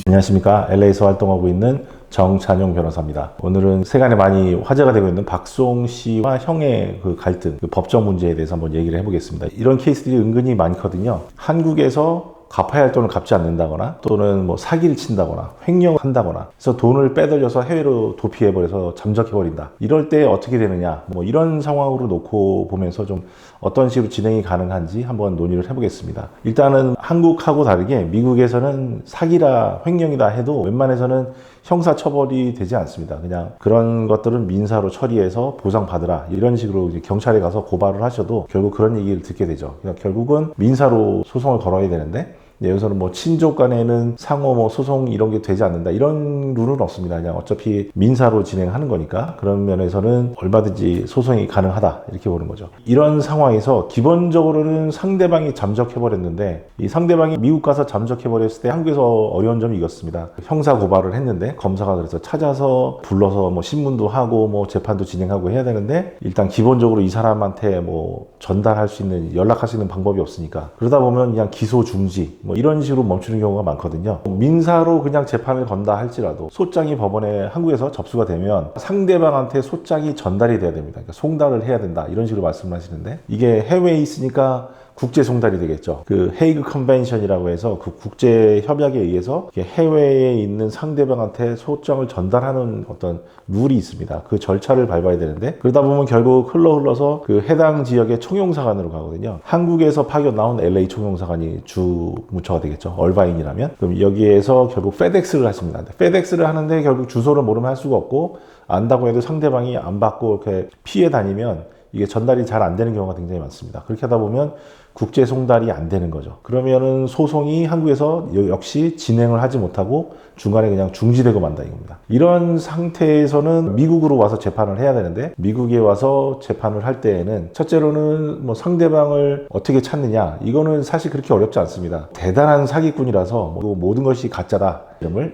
안녕하십니까. LA에서 활동하고 있는 정찬용 변호사입니다. 오늘은 세간에 많이 화제가 되고 있는 박수홍 씨와 형의 그 갈등, 그 법적 문제에 대해서 한번 얘기를 해보겠습니다. 이런 케이스들이 은근히 많거든요. 한국에서 갚아야 할 돈을 갚지 않는다거나 또는 뭐 사기를 친다거나 횡령을 한다거나 그래서 돈을 빼돌려서 해외로 도피해버려서 잠적해버린다. 이럴 때 어떻게 되느냐, 뭐 이런 상황으로 놓고 보면서 좀 어떤 식으로 진행이 가능한지 한번 논의를 해보겠습니다. 일단은 한국하고 다르게 미국에서는 사기라 횡령이다 해도 웬만해서는 형사처벌이 되지 않습니다. 그냥 그런 것들은 민사로 처리해서 보상받으라 이런 식으로 이제 경찰에 가서 고발을 하셔도 결국 그런 얘기를 듣게 되죠. 그러니까 결국은 민사로 소송을 걸어야 되는데 여기서는 뭐 친족 간에는 상호 뭐 소송 이런 게 되지 않는다 이런 룰은 없습니다. 그냥 어차피 민사로 진행하는 거니까 그런 면에서는 얼마든지 소송이 가능하다 이렇게 보는 거죠. 이런 상황에서 기본적으로는 상대방이 잠적해버렸는데 이 상대방이 미국 가서 잠적해버렸을 때 한국에서 어려운 점이 이것입니다. 형사 고발을 했는데 검사가 그래서 찾아서 불러서 뭐 신문도 하고 뭐 재판도 진행하고 해야 되는데 일단 기본적으로 이 사람한테 뭐 전달할 수 있는 연락할 수 있는 방법이 없으니까 그러다 보면 그냥 기소 중지 뭐 이런 식으로 멈추는 경우가 많거든요. 민사로 그냥 재판을 건다 할지라도 소장이 법원에 한국에서 접수가 되면 상대방한테 소장이 전달이 돼야 됩니다. 그러니까 송달을 해야 된다 이런 식으로 말씀을 하시는데 이게 해외에 있으니까 국제 송달이 되겠죠. 그 헤이그 컨벤션이라고 해서 그 국제 협약에 의해서 해외에 있는 상대방한테 소장을 전달하는 어떤 룰이 있습니다. 그 절차를 밟아야 되는데 그러다 보면 결국 흘러서 그 해당 지역의 총영사관으로 가거든요. 한국에서 파견 나온 LA 총영사관이 주무처가 되겠죠. 얼바인이라면. 그럼 여기에서 결국 페덱스를 하십니다. 페덱스를 하는데 결국 주소를 모르면 할 수가 없고 안다고 해도 상대방이 안 받고 이렇게 피해 다니면 이게 전달이 잘 안 되는 경우가 굉장히 많습니다. 그렇게 하다 보면 국제 송달이 안 되는 거죠. 그러면은 소송이 한국에서 역시 진행을 하지 못하고 중간에 그냥 중지되고 만다 이겁니다. 이런 상태에서는 미국으로 와서 재판을 해야 되는데 미국에 와서 재판을 할 때에는 첫째로는 뭐 상대방을 어떻게 찾느냐 이거는 사실 그렇게 어렵지 않습니다. 대단한 사기꾼이라서 뭐 모든 것이 가짜다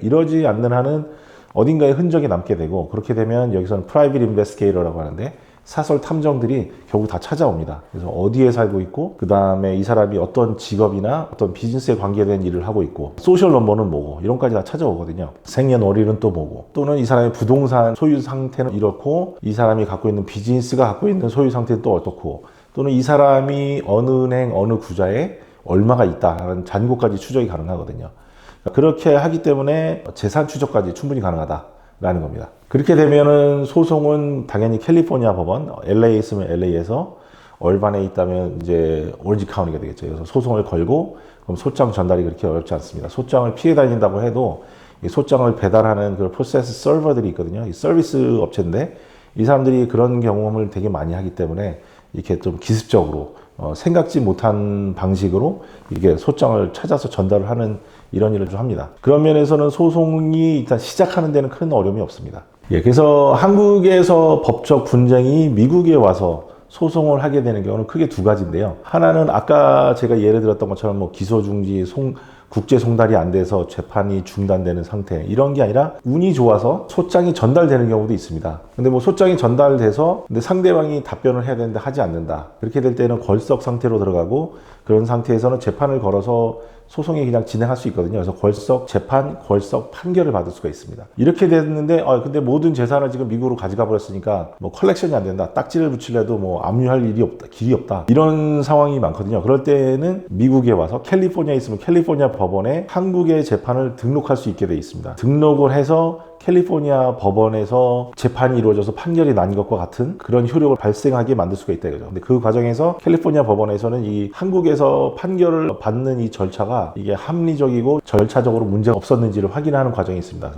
이러지 않는 한은 어딘가에 흔적이 남게 되고 그렇게 되면 여기서는 프라이빗 인베스티게이터라고 하는데 사설 탐정들이 결국 다 찾아옵니다. 그래서 어디에 살고 있고 그 다음에 이 사람이 어떤 직업이나 어떤 비즈니스에 관계된 일을 하고 있고 소셜 넘버는 뭐고 이런 까지 다 찾아오거든요. 생년월일은 또 뭐고 또는 이 사람의 부동산 소유 상태는 이렇고 이 사람이 갖고 있는 비즈니스가 갖고 있는 소유 상태는 또 어떻고 또는 이 사람이 어느 은행 어느 구좌에 얼마가 있다라는 잔고까지 추적이 가능하거든요. 그렇게 하기 때문에 재산 추적까지 충분히 가능하다라는 겁니다. 그렇게 되면은 소송은 당연히 캘리포니아 법원, LA에 있으면 LA에서, 얼반에 있다면 이제 오렌지 카운티가 되겠죠. 그래서 소송을 걸고 그럼 소장 전달이 그렇게 어렵지 않습니다. 소장을 피해 다닌다고 해도 이 소장을 배달하는 그 프로세스 서버들이 있거든요. 이 서비스 업체인데 이 사람들이 그런 경험을 되게 많이 하기 때문에 이렇게 좀 기습적으로 생각지 못한 방식으로 이게 소장을 찾아서 전달을 하는 이런 일을 좀 합니다. 그런 면에서는 소송이 일단 시작하는 데는 큰 어려움이 없습니다. 그래서 한국에서 법적 분쟁이 미국에 와서 소송을 하게 되는 경우는 크게 두 가지인데요. 하나는 아까 제가 예를 들었던 것처럼 뭐 기소 중지, 국제 송달이 안 돼서 재판이 중단되는 상태 이런 게 아니라 운이 좋아서 소장이 전달되는 경우도 있습니다. 근데 뭐 소장이 전달돼서 근데 상대방이 답변을 해야 되는데 하지 않는다. 그렇게 될 때는 걸석 상태로 들어가고 그런 상태에서는 재판을 걸어서 소송이 그냥 진행할 수 있거든요. 그래서 걸석 재판, 걸석 판결을 받을 수가 있습니다. 이렇게 됐는데 근데 모든 재산을 지금 미국으로 가져가 버렸으니까 뭐 컬렉션이 안 된다. 딱지를 붙이려도 뭐 압류할 일이 없다. 길이 없다. 이런 상황이 많거든요. 그럴 때는 미국에 와서 캘리포니아에 있으면 캘리포니아 법원에 한국의 재판을 등록할 수 있게 돼 있습니다. 등록을 해서 캘리포니아 법원에서 재판이 이루어져서 판결이 난 것과 같은 그런 효력을 발생하게 만들 수가 있다 이거죠. 근데 그 과정에서 캘리포니아 법원에서는 이 한국에서 판결을 받는 이 절차가 이게 합리적이고 절차적으로 문제가 없었는지를 확인하는 과정이 있습니다.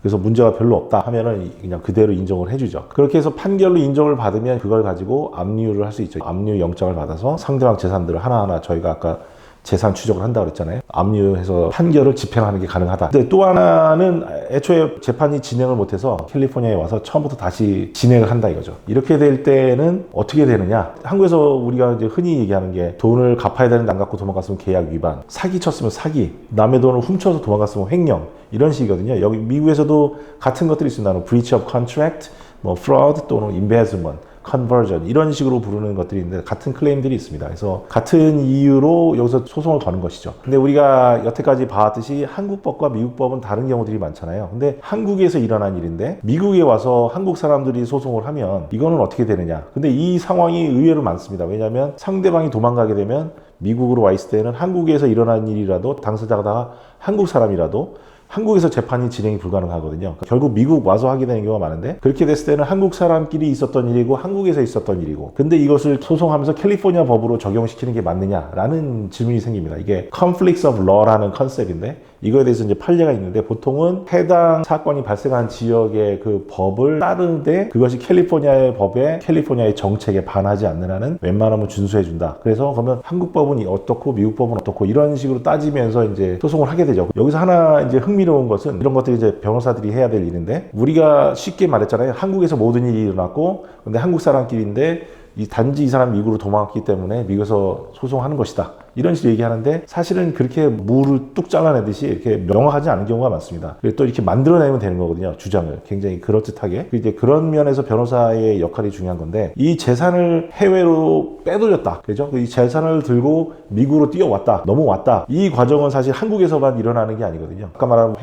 그래서 문제가 별로 없다 하면은 그냥 그대로 인정을 해주죠. 그렇게 해서 판결로 인정을 받으면 그걸 가지고 압류를 할 수 있죠. 압류 영장을 받아서 상대방 재산들을 하나하나 저희가 아까 재산 추적을 한다고 그랬잖아요. 압류해서 판결을 집행하는 게 가능하다. 근데 또 하나는 애초에 재판이 진행을 못해서 캘리포니아에 와서 처음부터 다시 진행을 한다 이거죠. 이렇게 될 때는 어떻게 되느냐. 한국에서 우리가 이제 흔히 얘기하는 게 돈을 갚아야 되는데 안 갚고 도망갔으면 계약 위반, 사기 쳤으면 사기, 남의 돈을 훔쳐서 도망갔으면 횡령 이런 식이거든요. 여기 미국에서도 같은 것들이 있습니다. breach of contract, 뭐 fraud 또는 embezzlement 컨버전 이런 식으로 부르는 것들이 있는데 같은 클레임들이 있습니다. 그래서 같은 이유로 여기서 소송을 거는 것이죠. 근데 우리가 여태까지 봐왔듯이 한국법과 미국법은 다른 경우들이 많잖아요. 근데 한국에서 일어난 일인데 미국에 와서 한국 사람들이 소송을 하면 이거는 어떻게 되느냐. 근데 이 상황이 의외로 많습니다. 왜냐하면 상대방이 도망가게 되면 미국으로 와 있을 때는 한국에서 일어난 일이라도 당사자가 다 한국 사람이라도 한국에서 재판이 진행이 불가능하거든요. 결국 미국 와서 하게 되는 경우가 많은데 그렇게 됐을 때는 한국 사람끼리 있었던 일이고 한국에서 있었던 일이고 근데 이것을 소송하면서 캘리포니아 법으로 적용시키는 게 맞느냐라는 질문이 생깁니다. 이게 conflicts of law라는 컨셉인데 이거에 대해서 이제 판례가 있는데 보통은 해당 사건이 발생한 지역의 그 법을 따르는데 그것이 캘리포니아의 법에 캘리포니아의 정책에 반하지 않는 한은 웬만하면 준수해준다. 그래서 그러면 한국 법은 어떻고 미국 법은 어떻고 이런 식으로 따지면서 이제 소송을 하게 되죠. 여기서 하나 이제 흥미로운 것은 이런 것들이 이제 변호사들이 해야 될 일인데 우리가 쉽게 말했잖아요. 한국에서 모든 일이 일어났고 근데 한국 사람끼리인데 단지 이 사람 미국으로 도망갔기 때문에 미국에서 소송하는 것이다. 이런 식으로 얘기하는데 사실은 그렇게 무를 뚝 잘라내듯이 이렇게 명확하지 않은 경우가 많습니다. 그리고 또 이렇게 만들어내면 되는 거거든요. 주장을 굉장히 그럴듯하게. 이제 그런 면에서 변호사의 역할이 중요한 건데 이 재산을 해외로 빼돌렸다. 그죠? 이 재산을 들고 미국으로 뛰어왔다. 넘어왔다. 이 과정은 사실 한국에서만 일어나는 게 아니거든요. 아까 말한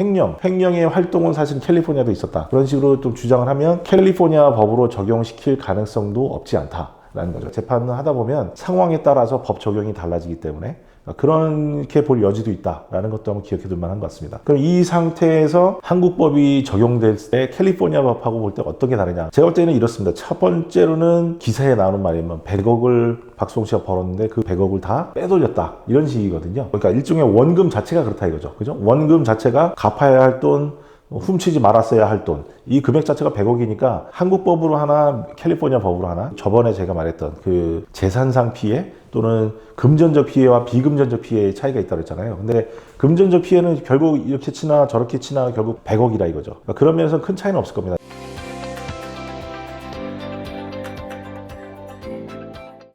횡령의 활동은 사실 캘리포니아도 있었다. 그런 식으로 좀 주장을 하면 캘리포니아 법으로 적용시킬 가능성도 없지 않다. 라는 거죠. 재판을 하다 보면 상황에 따라서 법 적용이 달라지기 때문에 그렇게 볼 여지도 있다라는 것도 한번 기억해 둘 만한 것 같습니다. 그럼 이 상태에서 한국법이 적용될 때 캘리포니아 법하고 볼 때 어떤 게 다르냐? 제가 볼 때는 이렇습니다. 첫 번째로는 기사에 나오는 말이면 100억을 박수홍 씨가 벌었는데 그 100억을 다 빼돌렸다. 이런 식이거든요. 그러니까 일종의 원금 자체가 그렇다 이거죠. 그죠? 원금 자체가 갚아야 할 돈, 훔치지 말았어야 할 돈. 이 금액 자체가 100억이니까 한국법으로 하나 캘리포니아 법으로 하나 저번에 제가 말했던 그 재산상 피해 또는 금전적 피해와 비금전적 피해의 차이가 있다고 했잖아요. 근데 금전적 피해는 결국 이렇게 치나 저렇게 치나 결국 100억이라 이거죠. 그러니까 그런 면에서 큰 차이는 없을 겁니다.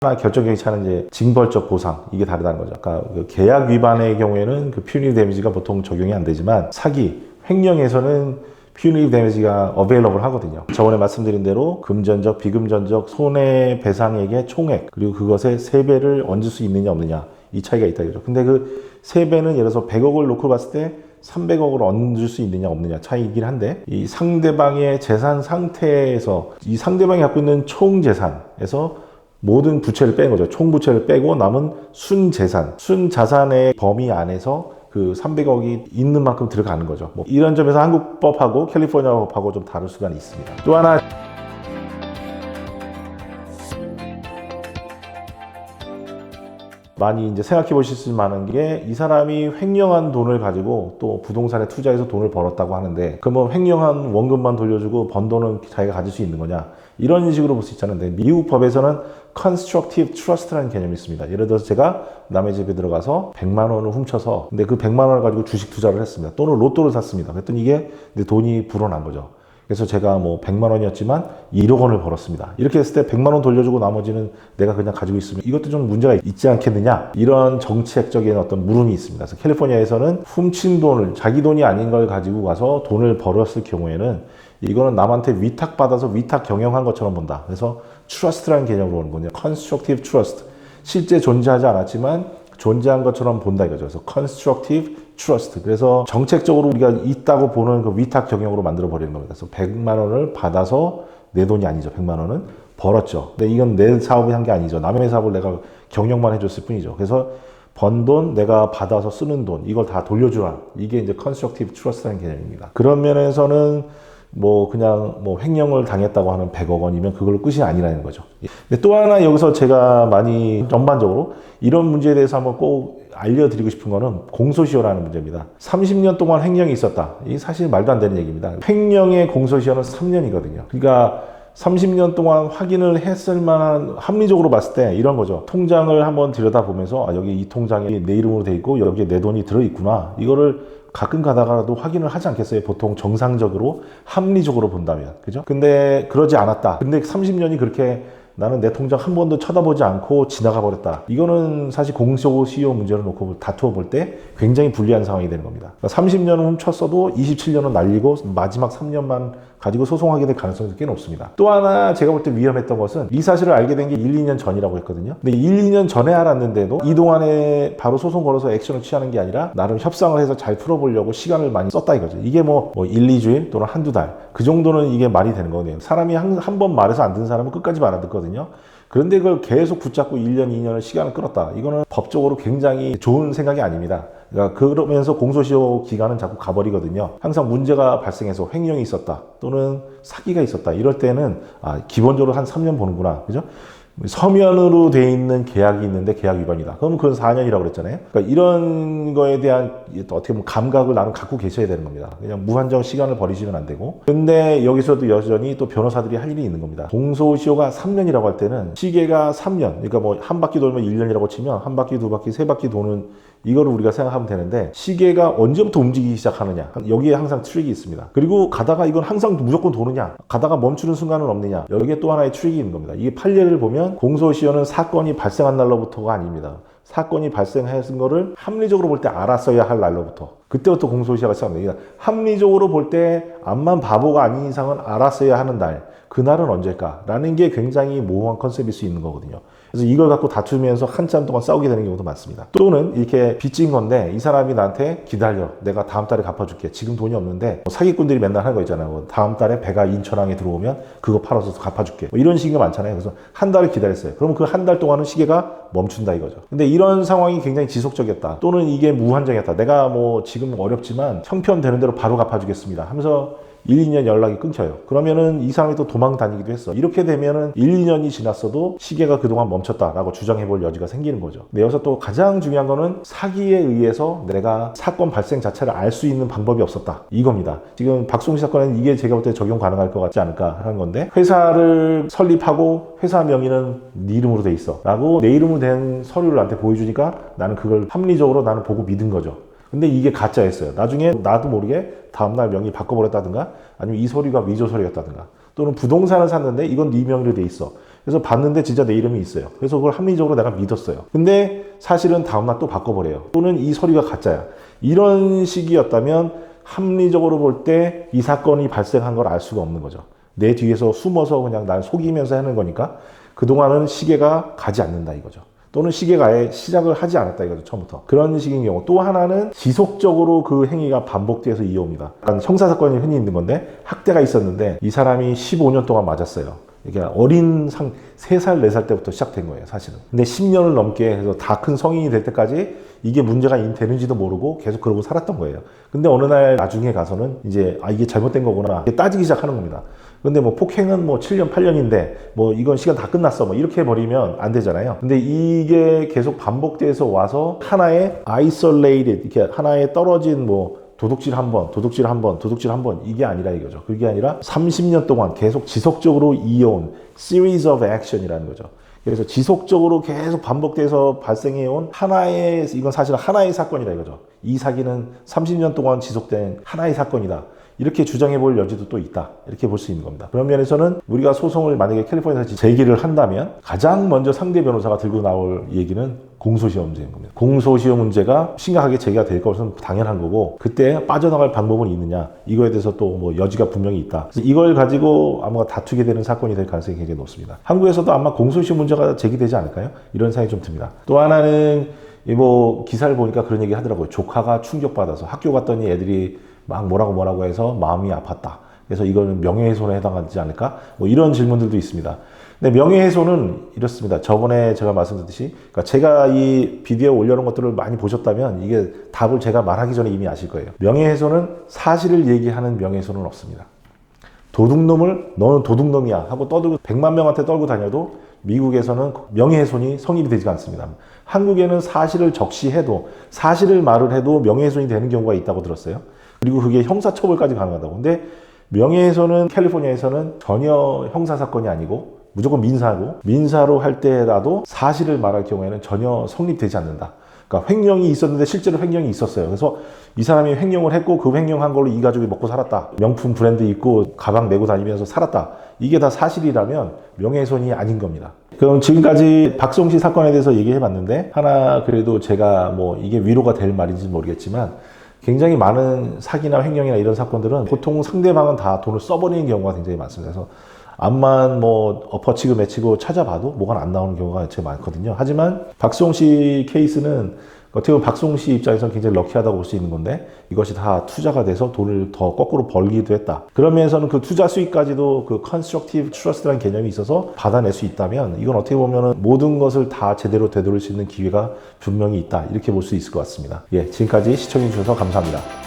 하나 결정적인 차이는 이제 징벌적 보상 이게 다르다는 거죠. 아까 그 계약 위반의 경우에는 그 퓨니티브 데미지가 보통 적용이 안 되지만 사기 횡령에서는 퓨니티브 데미지가 어베일러블 하거든요. 저번에 말씀드린 대로 금전적, 비금전적 손해배상액의 총액 그리고 그것의 3배를 얹을 수 있느냐 없느냐 이 차이가 있다 이거죠. 근데 그 3배는 예를 들어서 100억을 놓고 봤을 때 300억을 얹을 수 있느냐 없느냐 차이이긴 한데 이 상대방의 재산 상태에서 이 상대방이 갖고 있는 총 재산에서 모든 부채를 뺀 거죠. 총 부채를 빼고 남은 순재산, 순자산의 범위 안에서 그 300억이 있는 만큼 들어가는 거죠. 뭐 이런 점에서 한국법하고 캘리포니아 법하고 좀 다를 수가 있습니다. 또 하나 많이 이제 생각해 보실 수 있는 게 이 사람이 횡령한 돈을 가지고 또 부동산에 투자해서 돈을 벌었다고 하는데 그러면 횡령한 원금만 돌려주고 번 돈은 자기가 가질 수 있는 거냐 이런 식으로 볼 수 있잖아요. 근데 미국 법에서는 constructive trust라는 개념이 있습니다. 예를 들어서 제가 남의 집에 들어가서 100만 원을 훔쳐서 근데 그 100만 원을 가지고 주식 투자를 했습니다. 또는 로또를 샀습니다. 그랬더니 이게 내 돈이 불어난 거죠. 그래서 제가 뭐 100만 원이었지만 1억 원을 벌었습니다. 이렇게 했을 때 100만 원 돌려주고 나머지는 내가 그냥 가지고 있으면 이것도 좀 문제가 있지 않겠느냐 이런 정책적인 어떤 물음이 있습니다. 그래서 캘리포니아에서는 훔친 돈을 자기 돈이 아닌 걸 가지고 가서 돈을 벌었을 경우에는 이거는 남한테 위탁받아서 위탁 경영한 것처럼 본다. 그래서 트러스트라는 개념으로 보는 거예요. constructive trust. 실제 존재하지 않았지만 존재한 것처럼 본다 이거죠. 그래서 constructive trust. 그래서 정책적으로 우리가 있다고 보는 그 위탁 경영으로 만들어 버리는 겁니다. 그래서 100만 원을 받아서 내 돈이 아니죠. 100만 원은 벌었죠. 근데 이건 내 사업이 한 게 아니죠. 남의 사업을 내가 경영만 해줬을 뿐이죠. 그래서 번 돈, 내가 받아서 쓰는 돈, 이걸 다 돌려주라. 이게 이제 constructive trust라는 개념입니다. 그런 면에서는 뭐 그냥 뭐 횡령을 당했다고 하는 100억 원이면 그걸로 끝이 아니라는 거죠. 근데 또 하나 여기서 제가 많이 전반적으로 이런 문제에 대해서 한번 꼭 알려드리고 싶은 거는 공소시효라는 문제입니다. 30년 동안 횡령이 있었다. 이게 사실 말도 안 되는 얘기입니다. 횡령의 공소시효는 3년이거든요. 그러니까 30년 동안 확인을 했을 만한 합리적으로 봤을 때 이런 거죠. 통장을 한번 들여다보면서 아, 여기 이 통장에 내 이름으로 돼 있고 여기에 내 돈이 들어있구나. 이거를 가끔 가다가라도 확인을 하지 않겠어요? 보통 정상적으로 합리적으로 본다면. 그죠? 근데 그러지 않았다. 근데 30년이 그렇게 나는 내 통장 한 번도 쳐다보지 않고 지나가 버렸다. 이거는 사실 공소시효 문제를 놓고 다투어 볼 때 굉장히 불리한 상황이 되는 겁니다. 그러니까 30년을 훔쳤어도 27년은 날리고 마지막 3년만 가지고 소송하게 될 가능성이 꽤 높습니다. 또 하나 제가 볼 때 위험했던 것은 이 사실을 알게 된 게 1, 2년 전이라고 했거든요. 근데 1, 2년 전에 알았는데도 이 동안에 바로 소송 걸어서 액션을 취하는 게 아니라 나름 협상을 해서 잘 풀어보려고 시간을 많이 썼다 이거죠. 이게 뭐 1, 2주일 또는 한두 달 그 정도는 이게 말이 되는 거네요. 사람이 한 번 말해서 안 듣는 사람은 끝까지 말 안 듣거든요. 그런데 그걸 계속 붙잡고 1년, 2년을 시간을 끌었다. 이거는 법적으로 굉장히 좋은 생각이 아닙니다. 그러니까 그러면서 공소시효 기간은 자꾸 가버리거든요. 항상 문제가 발생해서 횡령이 있었다 또는 사기가 있었다. 이럴 때는 기본적으로 한 3년 보는구나. 그죠? 서면으로 돼 있는 계약이 있는데 계약 위반이다. 그럼 그건 4년이라고 그랬잖아요. 그러니까 이런 거에 대한 어떻게 보면 감각을 나는 갖고 계셔야 되는 겁니다. 그냥 무한정 시간을 버리시면 안 되고. 근데 여기서도 여전히 또 변호사들이 할 일이 있는 겁니다. 공소시효가 3년이라고 할 때는 시계가 3년, 그러니까 뭐 한 바퀴 돌면 1년이라고 치면 한 바퀴, 두 바퀴, 세 바퀴 도는 이거를 우리가 생각하면 되는데 시계가 언제부터 움직이기 시작하느냐 여기에 항상 트릭이 있습니다. 그리고 가다가 이건 항상 무조건 도느냐 가다가 멈추는 순간은 없느냐 여기에 또 하나의 트릭이 있는 겁니다. 이게 판례를 보면 공소시효는 사건이 발생한 날로부터가 아닙니다. 사건이 발생한 거를 합리적으로 볼 때 알았어야 할 날로부터 그때부터 공소시효가 시작됩니다. 합리적으로 볼 때 암만 바보가 아닌 이상은 알았어야 하는 날 그날은 언제일까라는 게 굉장히 모호한 컨셉일 수 있는 거거든요. 그래서 이걸 갖고 다투면서 한참 동안 싸우게 되는 경우도 많습니다. 또는 이렇게 빚진 건데 이 사람이 나한테 기다려 내가 다음 달에 갚아줄게 지금 돈이 없는데 사기꾼들이 맨날 하는 거 있잖아요. 다음 달에 배가 인천항에 들어오면 그거 팔아서 갚아줄게 이런 시기가 많잖아요. 그래서 한 달을 기다렸어요. 그러면 그 한 달 동안은 시계가 멈춘다 이거죠. 근데 이런 상황이 굉장히 지속적이었다 또는 이게 무한정이었다. 내가 뭐 지금 어렵지만 형편되는 대로 바로 갚아주겠습니다 하면서 1, 2년 연락이 끊겨요. 그러면은 이 사람이 또 도망 다니기도 했어. 이렇게 되면은 1, 2년이 지났어도 시계가 그동안 멈췄다라고 주장해 볼 여지가 생기는 거죠. 근데 여기서 또 가장 중요한 거는 사기에 의해서 내가 사건 발생 자체를 알 수 있는 방법이 없었다. 이겁니다. 지금 박송시 사건은 이게 제가 볼 때 적용 가능할 것 같지 않을까 하는 건데 회사를 설립하고 회사 명의는 네 이름으로 돼 있어. 라고 내 이름으로 된 서류를 나한테 보여주니까 나는 그걸 합리적으로 나는 보고 믿은 거죠. 근데 이게 가짜였어요. 나중에 나도 모르게 다음날 명의 바꿔버렸다든가 아니면 이 서류가 위조 서류였다든가 또는 부동산을 샀는데 이건 네 명의로 돼 있어. 그래서 봤는데 진짜 내 이름이 있어요. 그래서 그걸 합리적으로 내가 믿었어요. 근데 사실은 다음날 또 바꿔버려요. 또는 이 서류가 가짜야. 이런 식이었다면 합리적으로 볼 때 이 사건이 발생한 걸 알 수가 없는 거죠. 내 뒤에서 숨어서 그냥 날 속이면서 하는 거니까 그동안은 시계가 가지 않는다 이거죠. 또는 시계가 아예 시작을 하지 않았다 이거죠. 처음부터. 그런 식인 경우. 또 하나는 지속적으로 그 행위가 반복돼서 이어옵니다. 약간 형사사건이 흔히 있는 건데 학대가 있었는데 이 사람이 15년 동안 맞았어요. 이게 어린 3살, 4살 때부터 시작된 거예요, 사실은. 근데 10년을 넘게 해서 다 큰 성인이 될 때까지 이게 문제가 되는지도 모르고 계속 그러고 살았던 거예요. 근데 어느 날 나중에 가서는 이제 이게 잘못된 거구나. 이게 따지기 시작하는 겁니다. 근데 뭐 폭행은 뭐 7년, 8년인데 뭐 이건 시간 다 끝났어. 뭐 이렇게 해버리면 안 되잖아요. 근데 이게 계속 반복돼서 와서 하나의 isolated, 이렇게 하나의 떨어진 뭐 도둑질 한 번, 도둑질 한 번, 도둑질 한 번 이게 아니라 이거죠. 그게 아니라 30년 동안 계속 지속적으로 이어온 series of action이라는 거죠. 그래서 지속적으로 계속 반복돼서 발생해온 하나의, 이건 사실 하나의 사건이다 이거죠. 이 사기는 30년 동안 지속된 하나의 사건이다. 이렇게 주장해 볼 여지도 또 있다. 이렇게 볼 수 있는 겁니다. 그런 면에서는 우리가 소송을 만약에 캘리포니아에서 제기를 한다면 가장 먼저 상대 변호사가 들고 나올 얘기는 공소시효 문제인 겁니다. 공소시효 문제가 심각하게 제기가 될 것은 당연한 거고 그때 빠져나갈 방법은 있느냐 이거에 대해서 또 뭐 여지가 분명히 있다. 이걸 가지고 아마 다투게 되는 사건이 될 가능성이 굉장히 높습니다. 한국에서도 아마 공소시효 문제가 제기되지 않을까요? 이런 생각이 좀 듭니다. 또 하나는 뭐 기사를 보니까 그런 얘기 하더라고요. 조카가 충격받아서 학교 갔더니 애들이 막 뭐라고 해서 마음이 아팠다. 그래서 이거는 명예훼손에 해당하지 않을까? 뭐 이런 질문들도 있습니다. 근데 명예훼손은 이렇습니다. 저번에 제가 말씀드렸듯이, 그러니까 제가 이 비디오에 올려놓은 것들을 많이 보셨다면 이게 답을 제가 말하기 전에 이미 아실 거예요. 명예훼손은 사실을 얘기하는 명예훼손은 없습니다. 도둑놈을 너는 도둑놈이야 하고 떠들고 100만 명한테 떨고 다녀도 미국에서는 명예훼손이 성립이 되지 않습니다. 한국에는 사실을 적시해도 사실을 말을 해도 명예훼손이 되는 경우가 있다고 들었어요. 그리고 그게 형사처벌까지 가능하다고. 근데 명예훼손은 캘리포니아에서는 전혀 형사사건이 아니고 무조건 민사고 민사로 할 때라도 사실을 말할 경우에는 전혀 성립되지 않는다. 그러니까 횡령이 있었는데 실제로 횡령이 있었어요. 그래서 이 사람이 횡령을 했고 그 횡령한 걸로 이 가족이 먹고 살았다. 명품 브랜드 입고 가방 메고 다니면서 살았다. 이게 다 사실이라면 명예훼손이 아닌 겁니다. 그럼 지금까지 박송 씨 사건에 대해서 얘기해 봤는데 하나 그래도 제가 뭐 이게 위로가 될 말인지 모르겠지만 굉장히 많은 사기나 횡령이나 이런 사건들은 보통 상대방은 다 돈을 써버리는 경우가 굉장히 많습니다. 그래서 암만 뭐 엎어치고 매치고 찾아봐도 뭐가 안 나오는 경우가 제일 많거든요. 하지만 박송 씨 케이스는 어떻게 보면 박송 씨 입장에서는 굉장히 럭키하다고 볼 수 있는 건데 이것이 다 투자가 돼서 돈을 더 거꾸로 벌기도 했다. 그런 면에서는 그 투자 수익까지도 그 컨스트럭티브 트러스트라는 개념이 있어서 받아낼 수 있다면 이건 어떻게 보면은 모든 것을 다 제대로 되돌릴 수 있는 기회가 분명히 있다. 이렇게 볼 수 있을 것 같습니다. 예, 지금까지 시청해 주셔서 감사합니다.